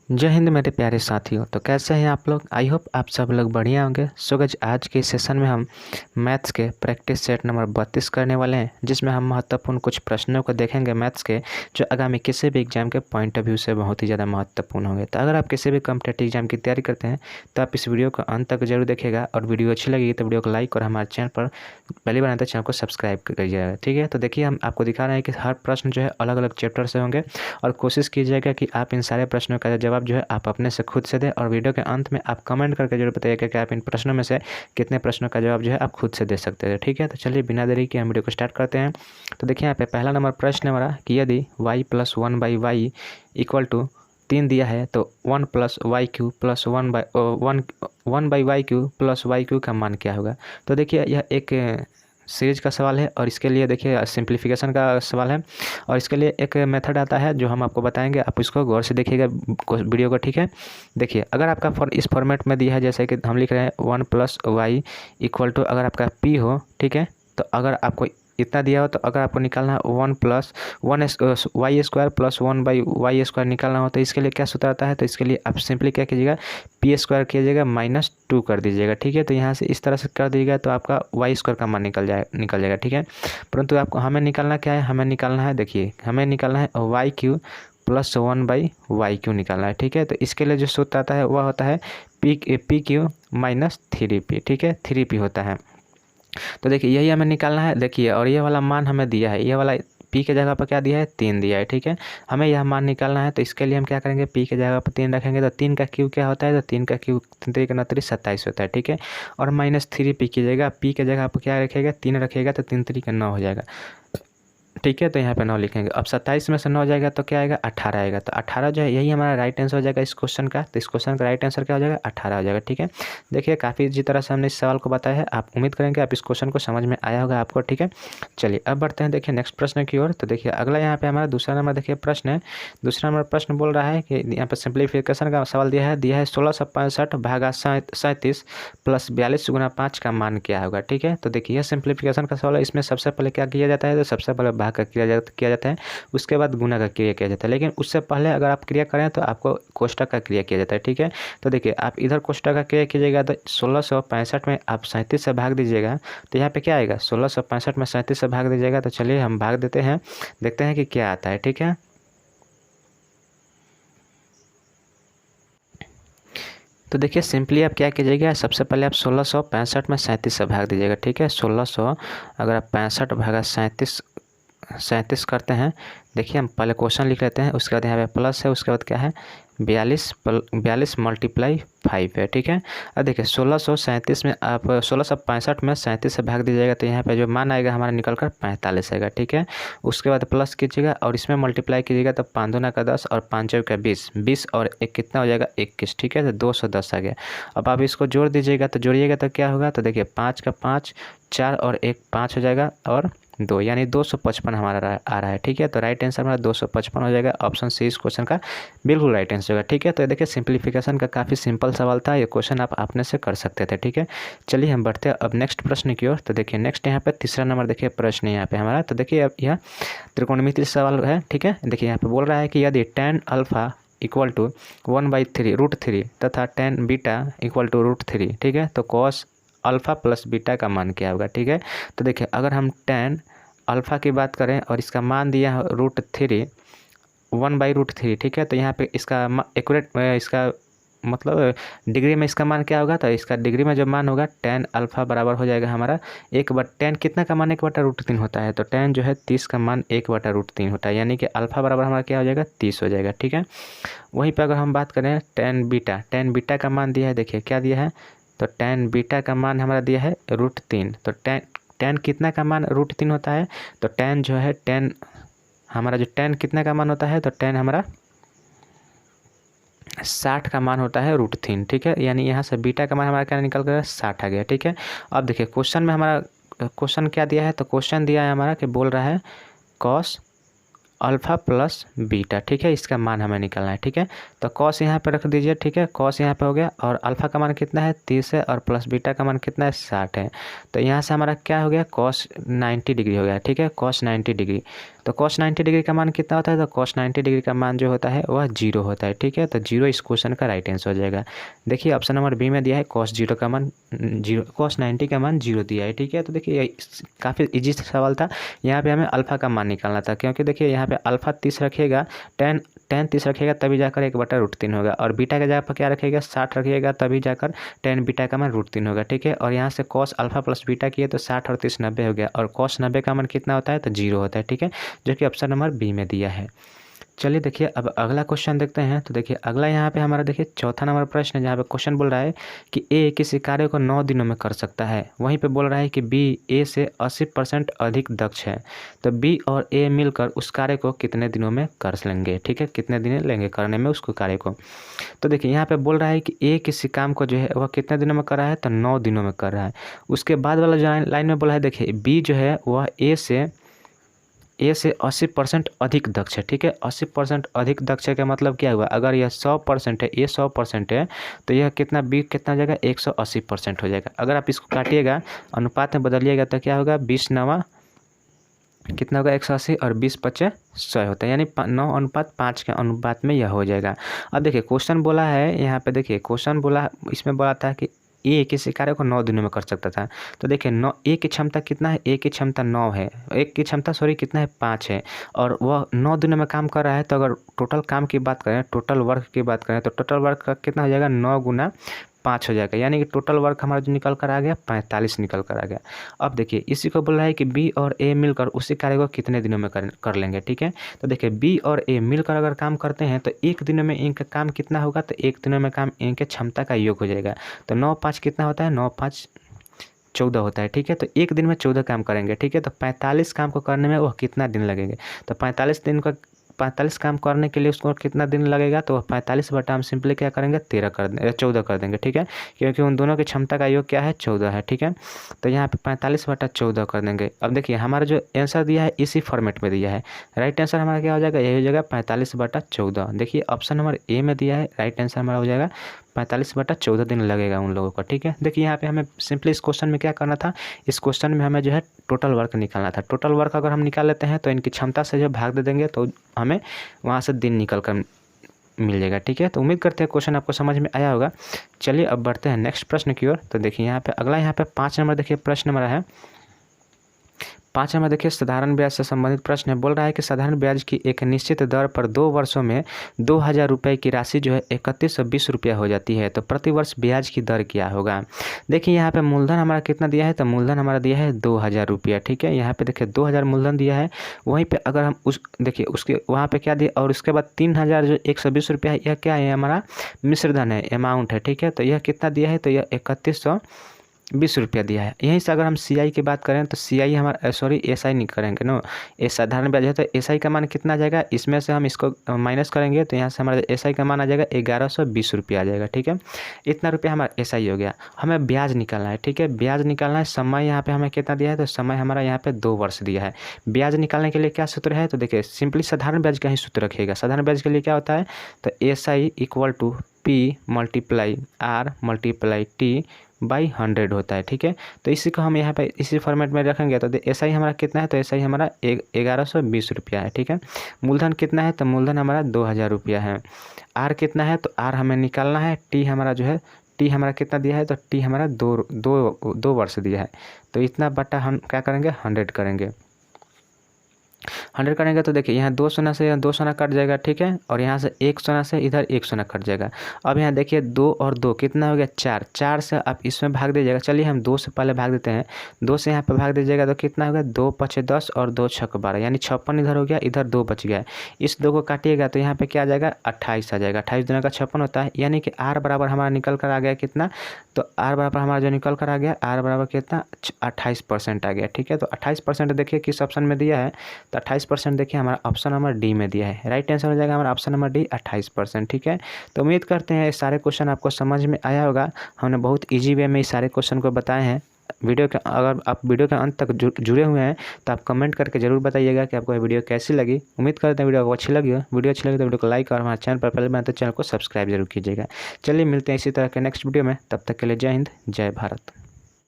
जय हिंद मेरे प्यारे साथियों। तो कैसे हैं आप लोग? आई होप आप सब लोग बढ़िया होंगे। सो गाइस, आज के सेशन में हम मैथ्स के प्रैक्टिस सेट नंबर 32 करने वाले हैं, जिसमें हम महत्वपूर्ण कुछ प्रश्नों को देखेंगे मैथ्स के, जो आगामी किसी भी एग्जाम के पॉइंट ऑफ व्यू से बहुत ही ज़्यादा महत्वपूर्ण होंगे। तो अगर आप किसी भी कॉम्पिटेटिव एग्जाम की तैयारी करते हैं तो आप इस वीडियो को अंत तक जरूर देखिएगा, और वीडियो अच्छी लगेगी तो वीडियो को लाइक और हमारे चैनल पर पहली बार आए तो चैनल को सब्सक्राइब करिएगा। ठीक है, तो देखिए हम आपको दिखा रहे हैं कि हर प्रश्न जो है अलग अलग चैप्टर से होंगे, और कोशिश कीजिएगा कि आप इन सारे प्रश्नों का जवाब जो है आप अपने से खुद से दें, और वीडियो के अंत में आप कमेंट करके जरूर बताइएगा कि आप इन प्रश्नों में से कितने प्रश्नों का जवाब जो है आप खुद से दे सकते हैं। ठीक है, तो चलिए बिना देरी के हम वीडियो को स्टार्ट करते हैं। तो देखिए यहाँ पे पहला नंबर प्रश्न है हमारा कि यदि y plus 1/y equal to 3 दिया है तो 1 plus y q plus 1/y q plus y q का मान क्या होगा। तो देखिए यह एक सीरीज का सवाल है, और इसके लिए देखिए सिंप्लीफिकेशन का सवाल है, और इसके लिए एक मेथड आता है जो हम आपको बताएंगे। आप इसको गौर से देखिएगा वीडियो को। ठीक है, देखिए अगर आपका इस फॉर्मेट में दिया है, जैसे कि हम लिख रहे हैं 1 प्लस वाई इक्वल टू, अगर आपका p हो, ठीक है, तो अगर आपको इतना दिया हो, तो अगर आपको निकालना है 1 plus y square plus 1/y square निकालना हो, तो इसके लिए क्या सूत्र आता है। तो इसके लिए आप सिंपली क्या कीजिएगा, p स्क्वायर कीजिएगा -2 कर दीजिएगा। ठीक है, तो यहाँ से इस तरह से कर दीजिएगा तो आपका वाई स्क्वायर का मान निकल जाएगा। ठीक है, परंतु आपको हमें निकालना क्या है, हमें निकालना है, देखिए हमें निकालना है Y q plus 1/y Q निकालना है। ठीक है, तो इसके लिए जो सूत्र आता है वह होता है पी क्यू माइनस 3p। ठीक है, 3p होता है। तो देखिए यही हमें निकालना है। देखिए, और ये वाला मान हमें दिया है, ये वाला p के जगह पर क्या दिया है, 3 दिया है। ठीक है, हमें यह मान निकालना है, तो इसके लिए हम क्या करेंगे, p के जगह पर 3 रखेंगे, तो 3 का क्यूब क्या होता है, तो 3 का क्यूब 3 का 27 होता है। ठीक है, और -3p कीजिएगा, p के जगह पर क्या रखेगा, 3 रखेगा, तो 3 3 का 9 हो जाएगा। ठीक है, तो यहाँ पे 9 लिखेंगे। अब 27 में से 9 जाएगा तो क्या आएगा, 18 आएगा। तो 18 जो है यही हमारा राइट आंसर हो जाएगा इस क्वेश्चन का। तो इस क्वेश्चन का राइट आंसर क्या हो जाएगा, 18 हो जाएगा। ठीक है, देखिए काफ़ी अच्छी तरह से हमने इस सवाल को बताया है। आप उम्मीद करेंगे आप इस क्वेश्चन को समझ में आया होगा आपको। ठीक है, चलिए अब बढ़ते हैं देखिए नेक्स्ट प्रश्न की ओर। तो देखिए अगला यहाँ पे हमारा दूसरा नंबर देखिए प्रश्न है। दूसरा नंबर प्रश्न बोल रहा है कि यहाँ पर सिंप्लीफिकेशन का सवाल दिया है 1665 भागा 37 प्लस 42 गुना 5 का मान क्या होगा। ठीक है, तो देखिए यह सिंप्लीफिकेशन का सवाल है। इसमें सबसे पहले क्या किया जाता है, तो सबसे पहले भाग का किया जाता है, उसके बाद गुना का क्रिया किया जाता है। लेकिन उससे पहले अगर आप क्रिया करें तो आपको कोष्टक का क्रिया किया जाता है। ठीक है, तो देखिए आप इधर कोष्टक का क्रिया कीजिएगा, तो 1665 में आप 37 से भाग दीजिएगा, तो यहाँ पे क्या आएगा, 1665 में 37 से भाग दीजिएगा। तो चलिए हम भाग देते हैं, देखते हैं कि क्या आता है। ठीक है, तो देखिए सिंपली आप क्या कीजिएगा, सबसे पहले आप 1665 में 37 से भाग दीजिएगा। ठीक है, 1600 अगर आप 65 भागा 37 करते हैं, देखिए हम पहले क्वेश्चन लिख लेते हैं, उसके बाद यहाँ पे प्लस है, उसके बाद क्या है 42 × 5 है। ठीक है, अब देखिए 1637 में आप 1665 में 37 से भाग दीजिएगा, तो यहाँ पे जो मान आएगा हमारा निकल कर 45 आएगा। ठीक है, उसके बाद प्लस कीजिएगा और इसमें मल्टीप्लाई कीजिएगा, तो 5 दूना का 10 और 5 चौके का 20, 20 और 1 कितना हो जाएगा, 21। ठीक है, तो 210 आ गया। अब आप इसको जोड़ दीजिएगा, तो जोड़िएगा तो क्या होगा, तो देखिए 5 का 5, 4 और 1 5 हो जाएगा, और 2 यानी 255 हमारा आ रहा है। ठीक है, तो राइट आंसर हमारा 255 हो जाएगा। ऑप्शन सी इस क्वेश्चन का बिल्कुल राइट आंसर होगा। ठीक है, तो देखिए सिंप्लीफिकेशन का काफ़ी सिंपल सवाल था, ये क्वेश्चन आप अपने से कर सकते थे। ठीक है, चलिए हम बढ़ते हैं अब नेक्स्ट प्रश्न की ओर। तो देखिए नेक्स्ट यहाँ पे तीसरा नंबर देखिए प्रश्न यहाँ पे हमारा। तो देखिए अब यह त्रिकोणमितीय सवाल है। ठीक है, देखिए यहाँ पे बोल रहा है कि यदि tan अल्फा इक्वल टू 1/3 तथा tan बीटा इक्वल टू √3, ठीक है, तो कॉस अल्फ़ा प्लस बीटा का मान क्या होगा। ठीक है, तो देखिए अगर हम tan अल्फ़ा की बात करें और इसका मान दिया है √3, 1/√3, ठीक है, तो यहाँ पे इसका एक्यूरेट इसका मतलब डिग्री में इसका मान क्या होगा, तो इसका डिग्री में जो मान होगा tan अल्फ़ा बराबर हो जाएगा हमारा tan कितना का मान 1/√3 होता है, तो tan जो है 30 का मान 1/√3 होता है, यानी कि अल्फ़ा बराबर हमारा क्या हो जाएगा, 30 हो जाएगा। ठीक है, वहीं पर अगर हम बात करें tan बीटा का मान दिया है, देखिए क्या दिया है, तो tan बीटा का मान हमारा दिया है √3, तो tan कितना का मान √3 होता है, तो tan जो है tan हमारा जो tan कितना का मान होता है, तो tan हमारा 60 का मान होता है √3। ठीक है, यानी यहाँ से बीटा का मान हमारा क्या निकल गया, 60 आ गया। ठीक है, अब देखिए क्वेश्चन में हमारा क्वेश्चन क्या दिया है, तो क्वेश्चन दिया है हमारा कि बोल रहा है कॉस अल्फ़ा प्लस बीटा। ठीक है, इसका मान हमें निकालना है। ठीक है, तो कॉस यहाँ पे रख दीजिए। ठीक है, कॉस यहाँ पे हो गया, और अल्फ़ा का मान कितना है, 30 है, और प्लस बीटा का मान कितना है, 60 है। तो यहाँ से हमारा क्या हो गया, कॉस 90 डिग्री हो गया। ठीक है, कॉस 90 डिग्री, तो cos 90 डिग्री का मान कितना होता है, तो cos 90 डिग्री का मान जो होता है वह 0 होता है, ठीक है। तो 0 इस क्वेश्चन का राइट आंसर हो जाएगा। देखिए ऑप्शन नंबर बी में दिया है cos 0 का मान 0, cos 90 का मान 0 दिया है, ठीक है। तो देखिए काफ़ी इजी सवाल था। यहाँ पे हमें अल्फ़ा का मान निकालना था, क्योंकि देखिए यहाँ पे अल्फ़ा 30 रखिएगा, tan 30 रखिएगा तभी जाकर 1/√3 होगा, और बीटा के जगह पर क्या रखिएगा 60 रखिएगा तभी जाकर tan बीटा का मान √3 होगा, ठीक है। और यहाँ से cos अल्फ़ा प्लस बीटा किए तो 60 और 30 90 हो गया, और cos 90 का मान कितना होता है, तो 0 होता है, ठीक है, जो कि ऑप्शन नंबर बी में दिया है। चलिए देखिए अब अगला क्वेश्चन देखते हैं। तो देखिए अगला यहाँ पे हमारा देखिए चौथा नंबर प्रश्न है, जहाँ पे क्वेश्चन बोल रहा है कि ए किसी कार्य को 9 दिनों में कर सकता है, वहीं पे बोल रहा है कि बी ए से 80% अधिक दक्ष है, तो बी और ए मिलकर उस कार्य को कितने दिनों में कर लेंगे, ठीक है, कितने दिन लेंगे करने में उसको कार्य को। तो देखिए यहाँ पे बोल रहा है कि ए किसी काम को जो है वह कितने दिनों में कर रहा है, तो 9 दिनों में कर रहा है। उसके बाद वाला जो लाइन में बोला है, देखिए बी जो है वह ए से 80% अधिक दक्ष है, ठीक है। 80% अधिक दक्ष है का मतलब क्या हुआ, अगर यह 100% है, ये 100% है, तो यह कितना बी कितना हो जाएगा 180% हो जाएगा। अगर आप इसको काटिएगा अनुपात में बदलिएगा तो क्या होगा 20 9 कितना होगा 180, और 20 5 100 होता है, यानी 9:5 के अनुपात में यह हो जाएगा। अब देखिए क्वेश्चन बोला है यहाँ पे, देखिए क्वेश्चन बोला इसमें बोला था कि ए किसी कार्य को 9 दिनों में कर सकता था। तो देखिए 9 ए की क्षमता कितना है, ए की क्षमता 9 है, एक की क्षमता कितना है 5 है, और वह 9 दिनों में काम कर रहा है। तो अगर टोटल काम की बात करें, टोटल वर्क की बात करें, तो टोटल वर्क का कितना हो जाएगा 9 × 5 हो जाएगा, यानी कि टोटल वर्क हमारा जो निकल कर आ गया 45 निकल कर आ गया। अब देखिए इसी को बोल रहा है कि बी और ए मिलकर उसी कार्य को कितने दिनों में कर लेंगे, ठीक है। तो देखिए बी और ए मिलकर अगर काम करते हैं तो एक दिन में इनका काम कितना होगा, तो एक दिनों में काम इनके क्षमता का योग हो जाएगा। तो 9 5 कितना होता है, 9 5 14 होता है, ठीक है। तो एक दिन में 14 काम करेंगे, ठीक है। तो 45 काम को करने में वह कितना दिन लगेंगे, तो 45 काम करने के लिए उसको कितना दिन लगेगा, तो 45 बटा हम सिंपली क्या करेंगे 14 कर देंगे, ठीक है, क्योंकि उन दोनों की क्षमता का योग क्या है 14 है, ठीक है। तो यहाँ पे 45 बटा 14 कर देंगे। अब देखिए हमारा जो आंसर दिया है इसी फॉर्मेट में दिया है, राइट आंसर हमारा क्या हो जाएगा, यही हो जाएगा 45 बटा 14। देखिए ऑप्शन नंबर ए में दिया है, राइट आंसर हमारा हो जाएगा 45 बटा 14 दिन लगेगा उन लोगों को, ठीक है। देखिए यहाँ पे हमें सिंपली इस क्वेश्चन में क्या करना था, इस क्वेश्चन में हमें जो है टोटल वर्क निकालना था। टोटल वर्क अगर हम निकाल लेते हैं तो इनकी क्षमता से जो भाग दे देंगे तो हमें वहाँ से दिन निकल कर मिल जाएगा, ठीक है। तो उम्मीद करते हैं क्वेश्चन आपको समझ में आया होगा। चलिए अब बढ़ते हैं नेक्स्ट प्रश्न की ओर। तो देखिए यहाँ पे अगला यहाँ पे 5 नंबर देखिए प्रश्न नंबर है 5 नंबर देखिए साधारण ब्याज से संबंधित प्रश्न है। बोल रहा है कि साधारण ब्याज की एक निश्चित दर पर 2 वर्षों में 2000 रुपये की राशि जो है 3120 रुपया हो जाती है, तो प्रति वर्ष ब्याज की दर क्या होगा। देखिए यहाँ पे मूलधन हमारा कितना दिया है, तो मूलधन हमारा दिया है 2000 रुपया, ठीक है। यहाँ पे देखिए 2000 मूलधन दिया है, वहीं पे अगर हम देखिए उसके वहाँ पे क्या दिया, और उसके बाद 3000 जो 120 रुपया है, यह क्या है, हमारा मिश्रधन है, अमाउंट है, ठीक है। तो यह कितना दिया है, तो यह 3120 रुपया दिया है। यहीं से अगर हम CI की बात करें तो CI हमारा SI नहीं करेंगे नो, ये साधारण ब्याज है, तो SI का मान कितना आ जाएगा, इसमें से हम इसको माइनस करेंगे तो यहाँ से हमारा SI का मान आ जाएगा 1120 रुपया आ जाएगा, ठीक है। इतना रुपया हमारा SI हो गया। हमें ब्याज निकालना है, ठीक है, ब्याज निकालना है। समय यहाँ पे हमें कितना दिया है, तो समय हमारा यहाँ पे 2 वर्ष दिया है। ब्याज निकालने के लिए क्या सूत्र है, तो देखिए सिंपली साधारण ब्याज का ही सूत्र रखिएगा। साधारण ब्याज के लिए क्या होता है, तो SI = P × R × T by 100 होता है, ठीक है। तो इसी को हम यहाँ पे इसी फॉर्मेट में रखेंगे तो SI हमारा कितना है, तो SI हमारा 1120 रुपया है, ठीक है। मूलधन कितना है, तो मूलधन हमारा 2000 रुपया है। R कितना है, तो R हमें निकालना है। T हमारा जो है T हमारा कितना दिया है, तो T हमारा 2 वर्ष दिया है। तो इतना बटा हम क्या करेंगे 100 करेंगे। 100 करेंगे तो देखिए यहाँ 2 शून्य से 2 शून्य कट जाएगा, ठीक है, और यहाँ से 1 शून्य से इधर 1 शून्य कट जाएगा। अब यहाँ देखिए 2 और 2 कितना हो गया 4 से आप इसमें भाग दीजिएगा। चलिए हम 2 से पहले भाग देते हैं, 2 से यहाँ पे भाग दीजिएगा तो कितना होगा 2 5 10 और 2 6 12, यानी 56 इधर हो गया, इधर 2 बच गया। इस 2 को काटिएगा तो यहाँ पे क्या आ जाएगा 28 आ जाएगा। 28 दिनों का 56 होता है, यानी कि R बराबर हमारा निकल कर आ गया कितना, तो R बराबर हमारा जो निकल कर आ गया R बराबर कितना 28% आ गया, ठीक है। तो 28% देखिए किस ऑप्शन में दिया है, तो 28% देखिए हमारा ऑप्शन नंबर डी में दिया है। राइट आंसर हो जाएगा हमारा ऑप्शन नंबर डी 28%, ठीक है। तो उम्मीद करते हैं ये सारे क्वेश्चन आपको समझ में आया होगा। हमने बहुत इजी वे में इस सारे क्वेश्चन को बताए हैं। अगर आप वीडियो के अंत तक जुड़े हुए हैं तो आप कमेंट करके जरूर बताइएगा कि आपको ये वीडियो कैसी लगी। उम्मीद करते हैं वीडियो आपको अच्छी लगी हो। वीडियो अच्छी लगी तो वीडियो को लाइक और हमारे चैनल पर पहले बनाए तो चैनल को सब्सक्राइब जरूर कीजिएगा। चलिए मिलते हैं इसी तरह के नेक्स्ट वीडियो में, तब तक के लिए जय हिंद जय भारत।